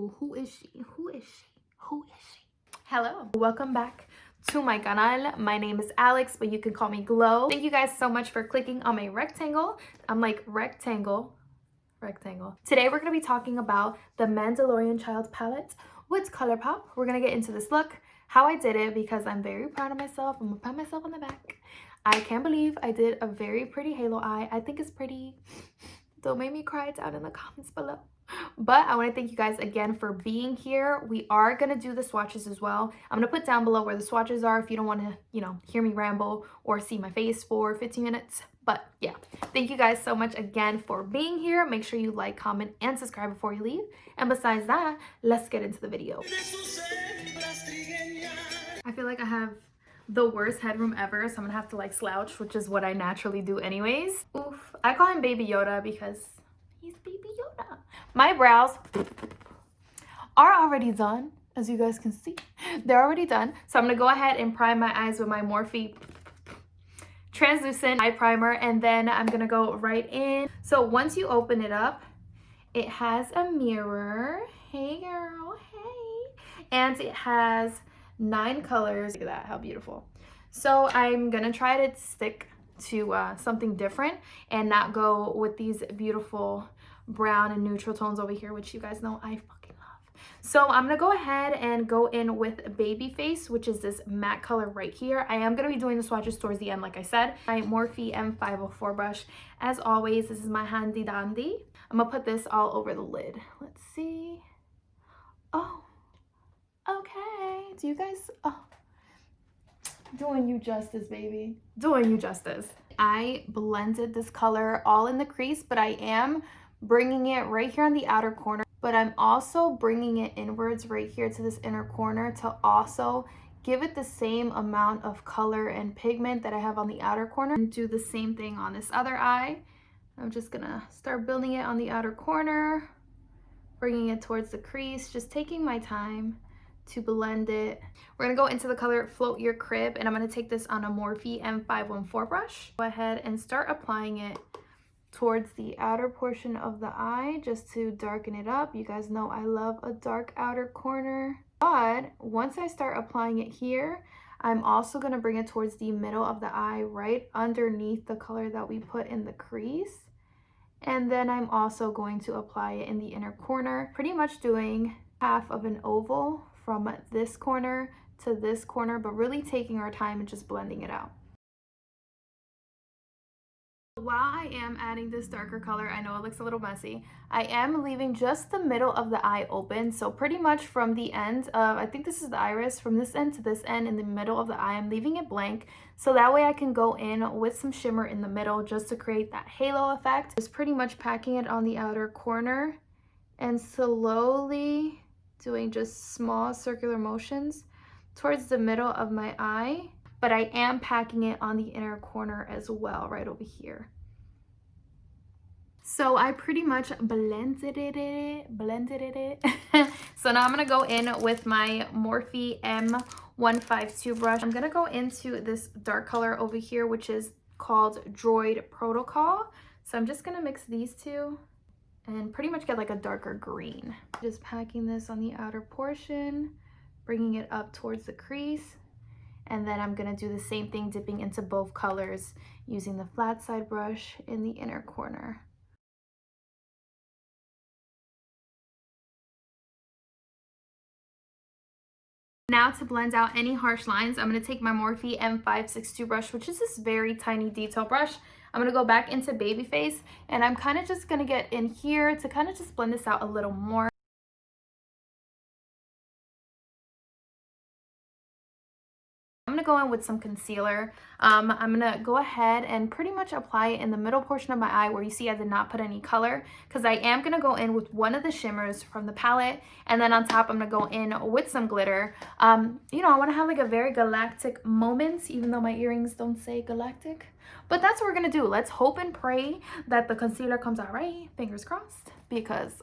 Who is she? Who is she? Who is she? Hello, welcome back to my canal. My name is Alex, but you can call me Glow. Thank you guys so much for clicking on my rectangle. I'm like rectangle. Today we're going to be talking about the Mandalorian Child palette with Colourpop. We're going to get into this look, how I did it, because I'm very proud of myself. I'm going to pat myself on the back. I can't believe I did a very pretty halo eye. I think it's pretty. Don't make me cry down in the comments below. But I want to thank you guys again for being here. We are going to do the swatches as well. I'm going to put down below where the swatches are if you don't want to, hear me ramble or see my face for 15 minutes. But yeah, thank you guys so much again for being here. Make sure you like, comment, and subscribe before you leave. And besides that, let's get into the video. I feel like I have the worst headroom ever, so I'm gonna have to like slouch, which is what I naturally do anyways. Oof. I call him Baby Yoda because he's Baby Yoda. My brows are already done, as you guys can see. They're already done. So I'm gonna go ahead and prime my eyes with my Morphe translucent eye primer, and then I'm gonna go right in. So once you open it up, it has a mirror. Hey girl, hey. And it has 9 colors. Look at that, how beautiful. So I'm gonna try to stick to something different and not go with these beautiful brown and neutral tones over here, which you guys know I fucking love. So I'm gonna go ahead and go in with Baby Face, which is this matte color right here. I am gonna be doing the swatches towards the end, like I said. My Morphe M504 brush. As always, this is my handy dandy. I'm gonna put this all over the lid. Let's see. Oh, okay. Do you guys, doing you justice, baby. Doing you justice. I blended this color all in the crease, but I am bringing it right here on the outer corner. But I'm also bringing it inwards right here to this inner corner to also give it the same amount of color and pigment that I have on the outer corner. And do the same thing on this other eye. I'm just gonna start building it on the outer corner, bringing it towards the crease, just taking my time to blend it. We're gonna go into the color Float Your Crib, and I'm gonna take this on a Morphe M514 brush. Go ahead and start applying it towards the outer portion of the eye just to darken it up. You guys know I love a dark outer corner. But once I start applying it here, I'm also gonna bring it towards the middle of the eye, right underneath the color that we put in the crease. And then I'm also going to apply it in the inner corner, pretty much doing half of an oval from this corner to this corner, but really taking our time and just blending it out. While I am adding this darker color, I know it looks a little messy, I am leaving just the middle of the eye open. So pretty much from the end of, I think this is the iris, from this end to this end in the middle of the eye, I'm leaving it blank. So that way I can go in with some shimmer in the middle just to create that halo effect. Just pretty much packing it on the outer corner and slowly doing just small circular motions towards the middle of my eye. But I am packing it on the inner corner as well, right over here. So I pretty much blended it. So now I'm gonna go in with my Morphe M152 brush. I'm gonna go into this dark color over here, which is called Droid Protocol. So I'm just gonna mix these two and pretty much get like a darker green. Just packing this on the outer portion, bringing it up towards the crease. And then I'm gonna do the same thing, dipping into both colors using the flat side brush in the inner corner. Now to blend out any harsh lines, I'm gonna take my Morphe M562 brush, which is this very tiny detail brush. I'm gonna go back into Baby Face, and I'm kind of just gonna get in here to kind of just blend this out a little more. I'm gonna go in with some concealer. I'm gonna go ahead and pretty much apply it in the middle portion of my eye where you see I did not put any color, because I am gonna go in with one of the shimmers from the palette, and then on top I'm gonna go in with some glitter. I want to have like a very galactic moment, even though my earrings don't say galactic. But that's what we're gonna do. Let's hope and pray that the concealer comes out right. Fingers crossed, because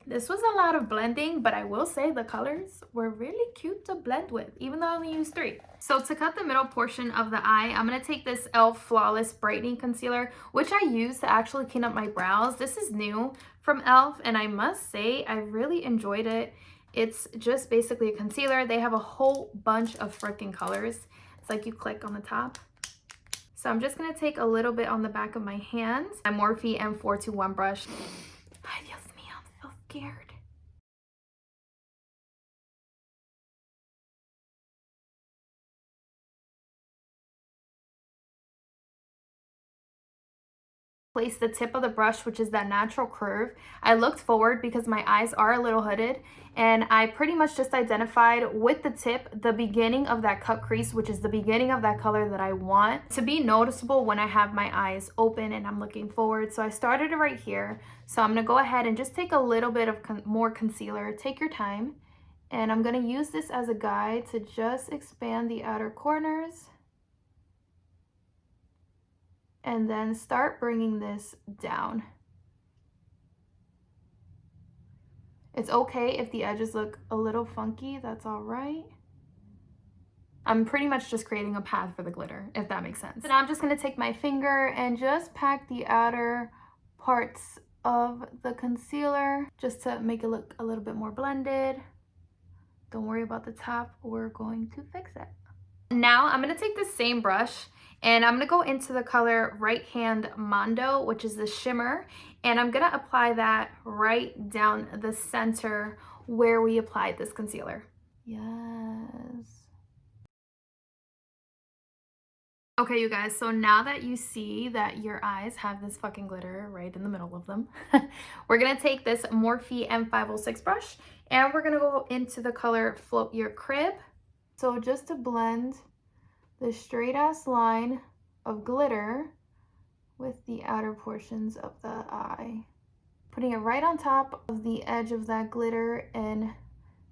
this was a lot of blending, but I will say the colors were really cute to blend with, even though I only used 3. So to cut the middle portion of the eye, I'm going to take this e.l.f. Flawless Brightening Concealer, which I use to actually clean up my brows. This is new from e.l.f. and I must say I really enjoyed it. It's just basically a concealer. They have a whole bunch of freaking colors. It's like you click on the top. So I'm just going to take a little bit on the back of my hand. My Morphe M421 brush. Ay, Dios mío, I'm so scared. Place the tip of the brush, which is that natural curve. I looked forward because my eyes are a little hooded, and I pretty much just identified with the tip the beginning of that cut crease, which is the beginning of that color that I want to be noticeable when I have my eyes open and I'm looking forward. So I started it right here. So I'm gonna go ahead and just take a little bit of more concealer. Take your time. And I'm gonna use this as a guide to just expand the outer corners. And then start bringing this down. It's okay if the edges look a little funky, that's all right. I'm pretty much just creating a path for the glitter, if that makes sense. So now I'm just gonna take my finger and just pack the outer parts of the concealer just to make it look a little bit more blended. Don't worry about the top, we're going to fix it. Now I'm gonna take the same brush and I'm gonna go into the color Right Hand Mondo, which is the shimmer, and I'm gonna apply that right down the center where we applied this concealer. Yes. Okay, you guys, so now that you see that your eyes have this fucking glitter right in the middle of them, we're gonna take this Morphe M506 brush and we're gonna go into the color Float Your Crib. So just to blend the straight ass line of glitter with the outer portions of the eye. Putting it right on top of the edge of that glitter and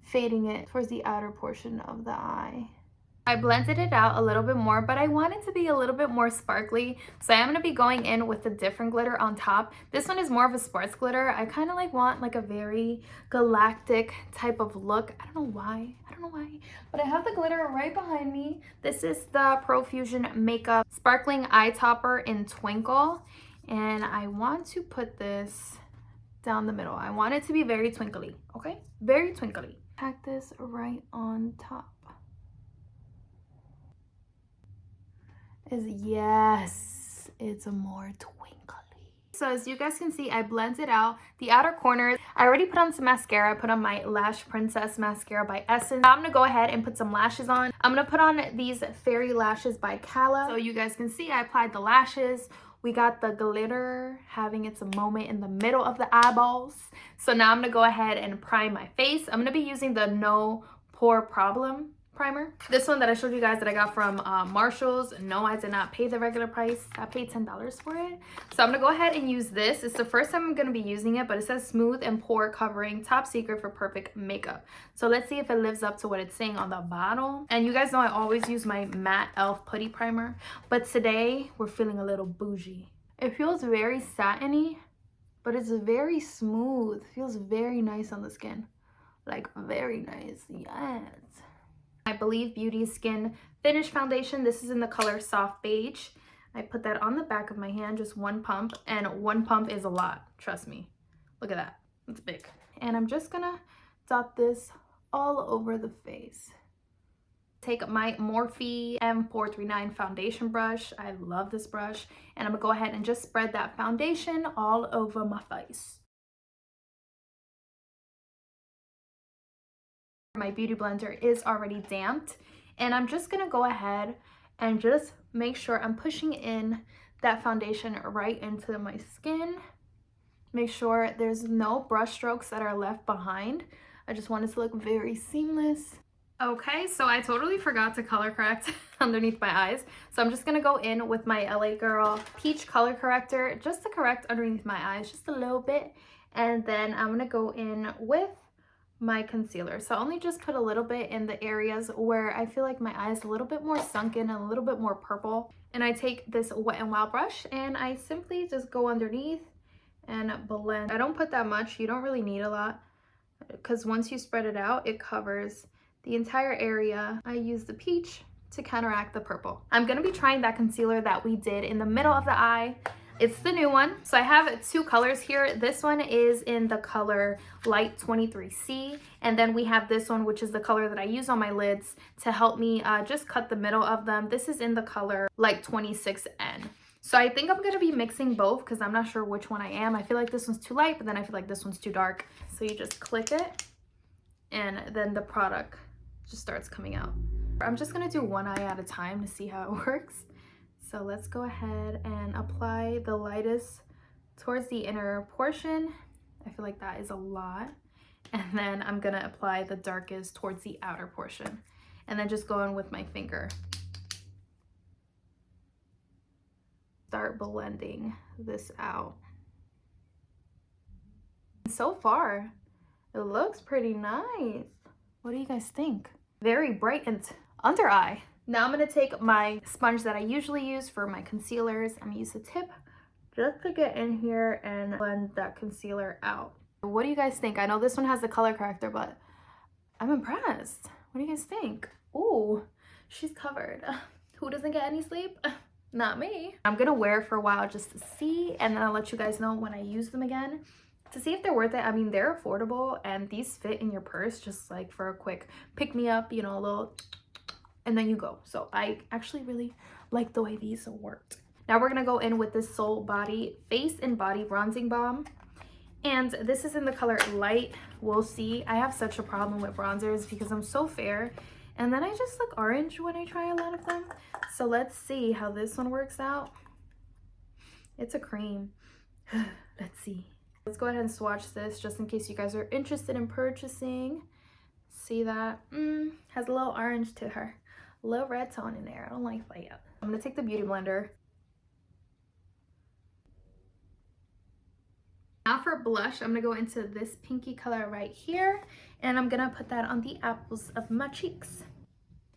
fading it towards the outer portion of the eye. I blended it out a little bit more, but I want it to be a little bit more sparkly. So I am going to be going in with a different glitter on top. This one is more of a sports glitter. I kind of like want like a very galactic type of look. I don't know why, but I have the glitter right behind me. This is the Profusion Makeup Sparkling Eye Topper in Twinkle. And I want to put this down the middle. I want it to be very twinkly, okay? Very twinkly. Pack this right on top. Yes, it's a more twinkly. So as you guys can see, I blended out the outer corners. I already put on some mascara. I put on my Lash Princess mascara by Essence. Now I'm gonna go ahead and put some lashes on. I'm gonna put on these Fairy Lashes by Camo. So you guys can see I applied the lashes. We got the glitter having its moment in the middle of the eyeballs. So now I'm gonna go ahead and prime my face. I'm gonna be using the No Poreblem primer. This one that I showed you guys that I got from Marshall's. No, I did not pay the regular price. I paid $10 for it. So I'm gonna go ahead and use this. It's the first time I'm gonna be using it, but it says smooth and pore covering, top secret for perfect makeup. So let's see if it lives up to what it's saying on the bottle. And you guys know I always use my matte e.l.f. putty primer, but today we're feeling a little bougie. It feels very satiny, but it's very smooth. It feels very nice on the skin. Like very nice, yes. I Believe Beauty Skin Finish Foundation. This is in the color Soft Beige. I put that on the back of my hand, just one pump, and one pump is a lot, trust me. Look at that, it's big. And I'm just gonna dot this all over the face. Take my Morphe M439 foundation brush. I love this brush. And I'm gonna go ahead and just spread that foundation all over my face. My beauty blender is already damped, and I'm just gonna go ahead and just make sure I'm pushing in that foundation right into my skin. Make sure there's no brush strokes that are left behind. I just want it to look very seamless. Okay, so I totally forgot to color correct underneath my eyes. So I'm just gonna go in with my LA Girl Peach Color Corrector just to correct underneath my eyes just a little bit. And then I'm gonna go in with my concealer. So I only just put a little bit in the areas where I feel like my eyes a little bit more sunken and a little bit more purple. And I take this Wet n Wild brush and I simply just go underneath and blend. I don't put that much. You don't really need a lot because once you spread it out, it covers the entire area. I use the peach to counteract the purple. I'm gonna be trying that concealer that we did in the middle of the eye. It's the new one. So I have two colors here. This one is in the color Light 23C. And then we have this one, which is the color that I use on my lids to help me just cut the middle of them. This is in the color Light 26N. So I think I'm going to be mixing both because I'm not sure which one I am. I feel like this one's too light, but then I feel like this one's too dark. So you just click it and then the product just starts coming out. I'm just going to do one eye at a time to see how it works. So let's go ahead and apply the lightest towards the inner portion. I feel like that is a lot. And then I'm gonna apply the darkest towards the outer portion. And then just go in with my finger. Start blending this out. So far, it looks pretty nice. What do you guys think? Very brightened under eye. Now I'm going to take my sponge that I usually use for my concealers. I'm going to use the tip just to get in here and blend that concealer out. What do you guys think? I know this one has the color corrector, but I'm impressed. What do you guys think? Ooh, she's covered. Who doesn't get any sleep? Not me. I'm going to wear it for a while just to see, and then I'll let you guys know when I use them again to see if they're worth it. I mean, they're affordable and these fit in your purse just like for a quick pick-me-up, you know, a little... and then you go. So I actually really like the way these worked. Now we're gonna go in with this Soul Body Face and Body Bronzing Balm. And this is in the color Light. We'll see. I have such a problem with bronzers because I'm so fair. And then I just look orange when I try a lot of them. So let's see how this one works out. It's a cream. Let's see. Let's go ahead and swatch this just in case you guys are interested in purchasing. See that? Has a little orange to her. A little red tone in there. I don't like that. I'm gonna take the beauty blender. Now for blush, I'm gonna go into this pinky color right here, and I'm gonna put that on the apples of my cheeks.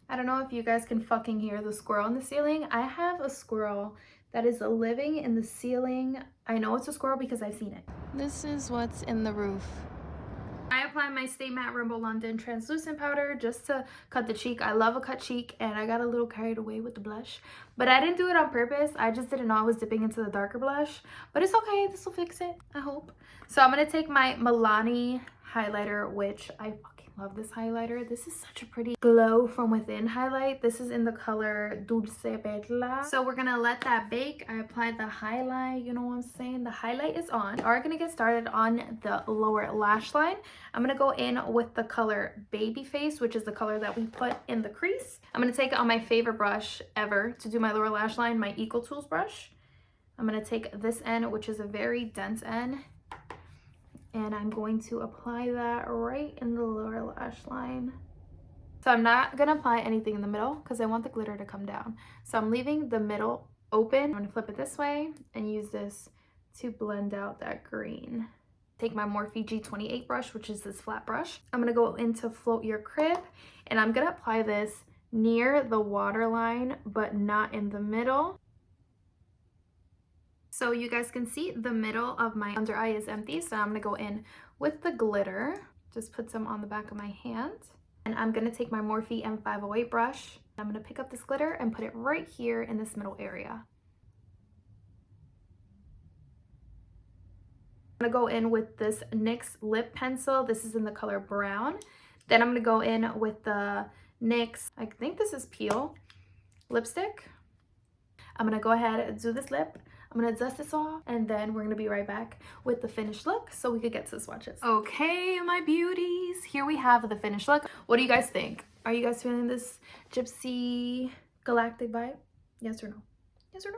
I don't know if you guys can fucking hear the squirrel in the ceiling. I have a squirrel that is living in the ceiling. I know it's a squirrel because I've seen it. This is what's in the roof. I apply my Stay Matte Rainbow London translucent powder just to cut the cheek. I love a cut cheek, and I got a little carried away with the blush, but I didn't do it on purpose. I just didn't know I was dipping into the darker blush, but it's okay. This will fix it, I hope. So I'm gonna take my Milani highlighter, which I fucking love this highlighter. This is such a pretty glow from within highlight. This is in the color Dolce Perla. So we're gonna let that bake. I applied the highlight, you know what I'm saying? The highlight is on. We are gonna get started on the lower lash line. I'm gonna go in with the color Baby Face, which is the color that we put in the crease. I'm gonna take it on my favorite brush ever to do my lower lash line, my Eco Tools brush. I'm gonna take this end, which is a very dense end, and I'm going to apply that right in the lower lash line. So I'm not gonna apply anything in the middle because I want the glitter to come down. So I'm leaving the middle open. I'm gonna flip it this way and use this to blend out that green. Take my Morphe G28 brush, which is this flat brush. I'm gonna go into Float Your Crib, and I'm gonna apply this near the waterline, but not in the middle. So you guys can see the middle of my under eye is empty, so I'm gonna go in with the glitter. Just put some on the back of my hand. And I'm gonna take my Morphe M508 brush. I'm gonna pick up this glitter and put it right here in this middle area. I'm gonna go in with this NYX lip pencil. This is in the color brown. Then I'm gonna go in with the NYX, I think this is Peel lipstick. I'm gonna go ahead and do this lip. I'm gonna dust this off, and then we're gonna be right back with the finished look so we could get to the swatches. Okay, my beauties, here we have the finished look. What do you guys think? Are you guys feeling this gypsy galactic vibe? Yes or no? Yes or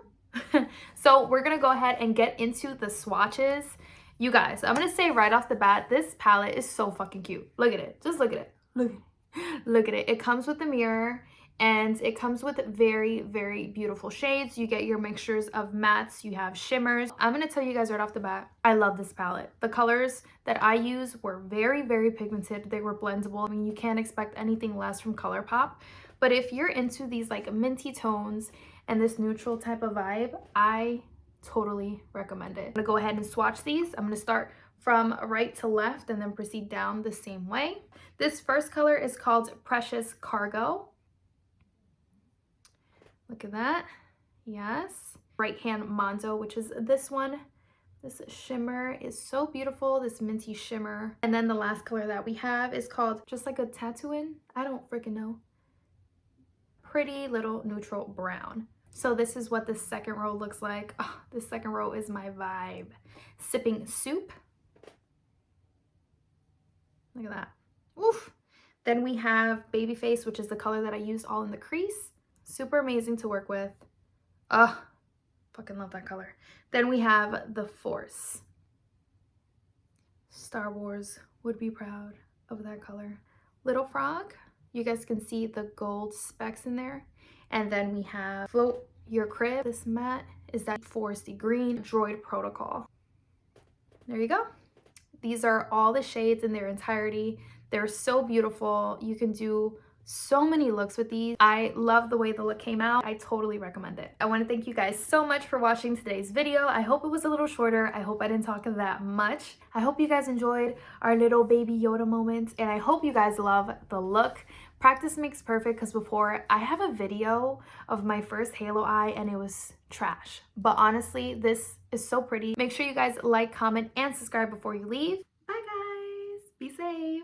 no? So we're gonna go ahead and get into the swatches. You guys, I'm gonna say right off the bat, this palette is so fucking cute. Look at it. Just look at it. Look at it. Look at it. It comes with a mirror, and it comes with very, very beautiful shades. You get your mixtures of mattes, you have shimmers. I'm gonna tell you guys right off the bat, I love this palette. The colors that I use were very, very pigmented. They were blendable. I mean, you can't expect anything less from Colourpop. But if you're into these like minty tones and this neutral type of vibe, I totally recommend it. I'm gonna go ahead and swatch these. I'm gonna start from right to left and then proceed down the same way. This first color is called Precious Cargo. Look at that. Yes. right hand Monzo, which is this one. This shimmer is so beautiful, this minty shimmer. And then the last color that we have is called just like a tattooing. I don't freaking know. Pretty little neutral brown. So this is what the second row looks like. Oh, this second row is my vibe. Sipping Soup. Look at that. Oof. Then we have Babyface, which is the color that I used all in the crease. Super amazing to work with. Ugh, fucking love that color. Then we have The Force. Star Wars would be proud of that color. Little Frog. You guys can see the gold specks in there. And then we have Float Your Crib. This matte is that foresty green Droid Protocol. There you go. These are all the shades in their entirety. They're so beautiful. You can do so many looks with these. I love the way the look came out. I totally recommend it. I want to thank you guys so much for watching today's video. I hope it was a little shorter. I hope I didn't talk that much. I hope you guys enjoyed our little baby Yoda moments, and I hope you guys love the look. Practice makes perfect, because before I have a video of my first halo eye and it was trash. But honestly, this is so pretty. Make sure you guys like, comment, and subscribe before you leave. Bye guys. Be safe.